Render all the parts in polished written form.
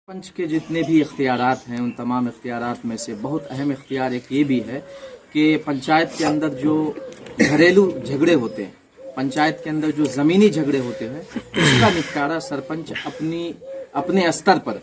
पंच के जितने भी इख्तियारात हैं उन तमाम इख्तियारात में से बहुत अहम इख्तियार एक ये भी है कि पंचायत के अंदर जो घरेलू झगड़े होते हैं, पंचायत के अंदर जो ज़मीनी झगड़े होते हैं, उसका निपटारा सरपंच अपने स्तर पर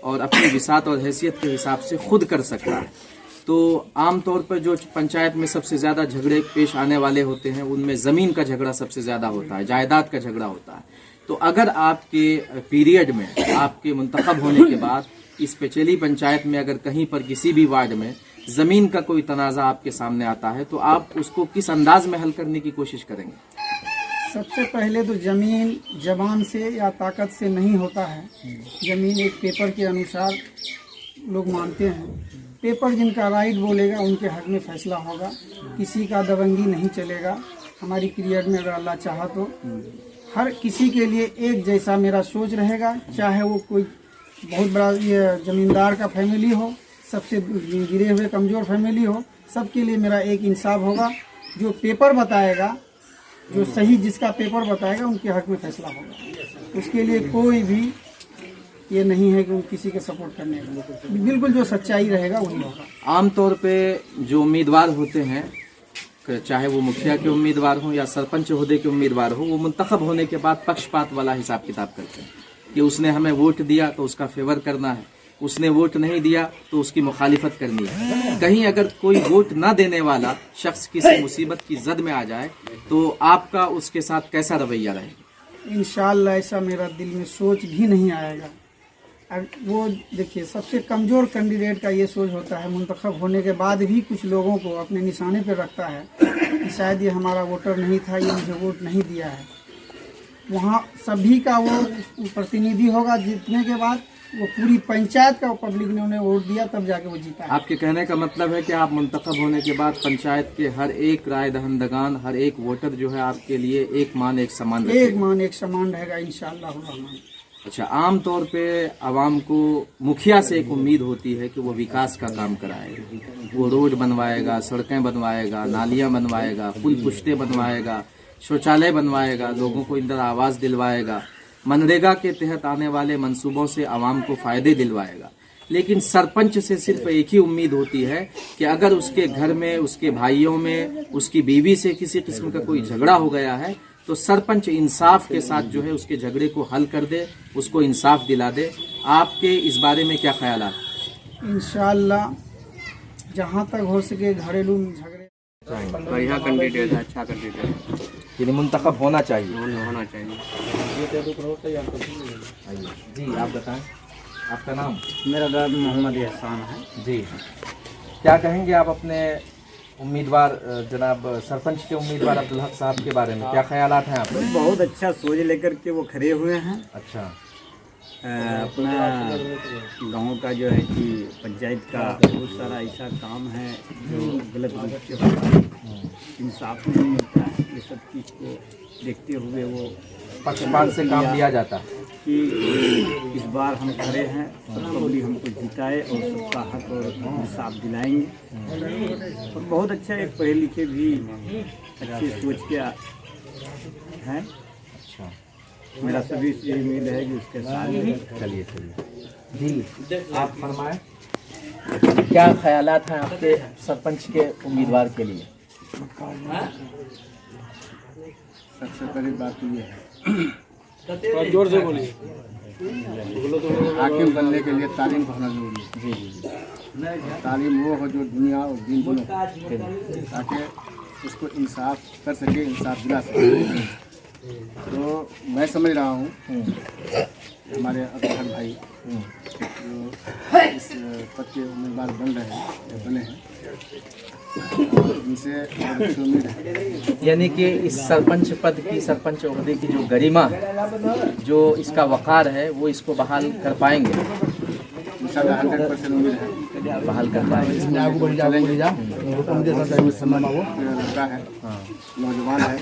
और अपनी विसात और हैसियत के हिसाब से खुद कर सकता है। तो आम तौर पर जो पंचायत में सबसे ज़्यादा झगड़े पेश आने वाले होते हैं उनमें ज़मीन का झगड़ा सबसे ज़्यादा होता है, जायदाद का झगड़ा होता है। तो अगर आपके पीरियड में, आपके मुंतखब होने के बाद इस पेचेली पंचायत में अगर कहीं पर किसी भी वार्ड में ज़मीन का कोई तनाज़ा आपके सामने आता है तो आप उसको किस अंदाज में हल करने की कोशिश करेंगे? सबसे पहले तो ज़मीन जबान से या ताकत से नहीं होता है। ज़मीन एक पेपर के अनुसार लोग मानते हैं। पेपर जिनका राइट बोलेगा उनके हक में फैसला होगा, किसी का दबंगी नहीं चलेगा। हमारी पीरियड में अगर अल्लाह चाहा तो हर किसी के लिए एक जैसा मेरा सोच रहेगा, चाहे वो कोई बहुत बड़ा ये ज़मींदार का फैमिली हो, सबसे गिरे हुए कमज़ोर फैमिली हो, सबके लिए मेरा एक इंसाफ होगा। जो पेपर बताएगा, जो सही जिसका पेपर बताएगा उनके हक में फैसला होगा। उसके लिए कोई भी ये नहीं है कि किसी के सपोर्ट करने का, बिल्कुल जो सच्चाई रहेगा वही होगा। आमतौर पे जो उम्मीदवार होते हैं, चाहे वो मुखिया के उम्मीदवार हो या सरपंच ओहदे के उम्मीदवार हो, वो मुंतखब होने के बाद पक्षपात वाला हिसाब किताब करते हैं कि उसने हमें वोट दिया तो उसका फेवर करना है, उसने वोट नहीं दिया तो उसकी मुखालिफत करनी है। कहीं अगर कोई वोट ना देने वाला शख्स किसी मुसीबत की जद में आ जाए तो आपका उसके साथ कैसा रवैया रहेगा? इंशाअल्लाह ऐसा मेरा दिल में सोच भी नहीं आएगा। अब वो देखिए, सबसे कमज़ोर कैंडिडेट का ये सोच होता है, मुंतखब होने के बाद भी कुछ लोगों को अपने निशाने पर रखता है कि शायद ये हमारा वोटर नहीं था, ये मुझे वोट नहीं दिया है। वहाँ सभी का वो प्रतिनिधि होगा, जीतने के बाद वो पूरी पंचायत का पब्लिक ने उन्हें वोट दिया तब जाके वो जीता है। आपके कहने का मतलब है कि आप मुंतखब होने के बाद पंचायत के हर एक राय दहंदगान, हर एक वोटर जो है आपके लिए एक मान एक समान रहेगा इंशाअल्लाह। अच्छा, आम तौर पे आवाम को मुखिया से एक उम्मीद होती है कि वो विकास का काम कराएगा, वो रोड बनवाएगा, सड़कें बनवाएगा, नालियां बनवाएगा, पुल पुश्ते बनवाएगा, शौचालय बनवाएगा, लोगों को इंदिरा आवास दिलवाएगा, मनरेगा के तहत आने वाले मंसूबों से आवाम को फायदे दिलवाएगा। लेकिन सरपंच से सिर्फ एक ही उम्मीद होती है कि अगर उसके घर में, उसके भाइयों में, उसकी बीवी से किसी किस्म का कोई झगड़ा हो गया है तो सरपंच इंसाफ के साथ जो है उसके झगड़े को हल कर दे, उसको इंसाफ दिला दे। आपके इस बारे में क्या ख्यालात? इंशाअल्लाह जहाँ तक हो सके घरेलू झगड़े बढ़िया कैंडिडेट है, अच्छा कैंडिडेट है, यानी मुंतखब होना चाहिए। होना चाहिए। जी आप बताएं, आपका नाम? मेरा नाम मोहम्मद एहसान है। जी, क्या कहेंगे आप अपने उम्मीदवार जनाब सरपंच के उम्मीदवार अब्दुल हक साहब के बारे में? क्या ख्यालात हैं आपके? बहुत अच्छा सोच लेकर के वो खड़े हुए हैं। अच्छा, अपना गांव का जो है कि पंचायत का बहुत सारा ऐसा काम है जो गलत रूप से होता है, इंसाफ नहीं मिलता है, ये सब चीज़ को देखते हुए वो पक्षपात से काम लिया जाता है कि इस बार हम खड़े हैं, सब पब्लिक हमको जिताए और सबका हक और इंसाफ दिलाएंगे। और बहुत अच्छा एक पढ़े लिखे भी अच्छी सोच के हैं। अच्छा, मेरा सभी से उम्मीद है कि उसके साथ चलिए जी आप फरमाएं, क्या ख्यालात हैं आपके सरपंच के उम्मीदवार के लिए? सबसे बड़ी बात ये है, जोर से बोलिए। हाकिम बनने के लिए तालीम होना जरूरी है। जी। तालीम वो हो जो दुनिया और दीन दोनों, ताकि उसको इंसाफ कर सके, इंसाफ दिला सके। तो मैं समझ रहा हूँ हमारे अब्दुल भाई जो इस पद के उम्मीदवार बन रहे हैं या बने हैं, इनसे बहुत उम्मीद है। यानी कि इस सरपंच पद की, सरपंच ओहदे की जो गरिमा है, जो इसका वक़ार है, वो इसको बहाल कर पाएंगे। इंशाल्लाह 100% उम्मीद है बहाल कर पाएंगे। लड़का है, नौजवान है,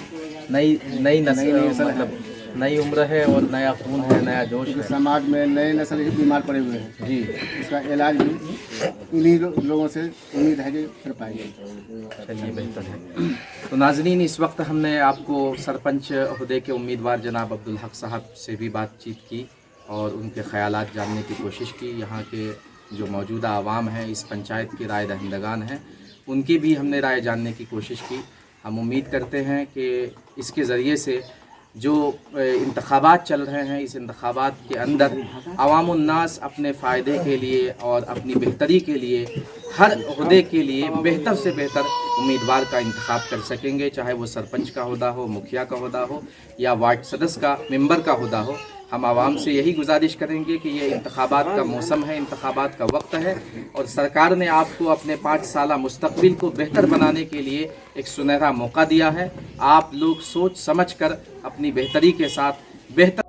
नई नस्ल, मतलब नई उम्र है और नया खून है, नया जोश है। समाज में नए नस्ल के बीमार पड़े हुए हैं जी, इसका इलाज भी इन्हीं लोगों से उम्मीद है कि कर पाएंगे। चलिए बेहतर है। तो नाजरीन, इस वक्त हमने आपको सरपंच ओहदे के उम्मीदवार जनाब अब्दुल हक साहब से भी बातचीत की और उनके ख़यालात जानने की कोशिश की। यहाँ के जो मौजूदा आवाम है, इस पंचायत के राय दहिंदगान हैं, उनकी भी हमने राय जानने की कोशिश की। हम उम्मीद करते हैं कि इसके ज़रिए से जो इंतखाबात चल रहे हैं, इस इंतखाबात के अंदर अवामुन्नास अपने फ़ायदे के लिए और अपनी बेहतरी के लिए हर ओहदे के लिए बेहतर से बेहतर उम्मीदवार का इंतखाब कर सकेंगे, चाहे वो सरपंच का ओहदा हो, मुखिया का ओहदा हो या वार्ड सदस्य का, मेंबर का ओहदा हो। हम आवाम से यही गुजारिश करेंगे कि ये इंतखाबात का मौसम है, इंतखाबात का वक्त है और सरकार ने आपको अपने 5 साला मुस्तकबिल को बेहतर बनाने के लिए एक सुनहरा मौका दिया है। आप लोग सोच समझ कर अपनी बेहतरी के साथ बेहतर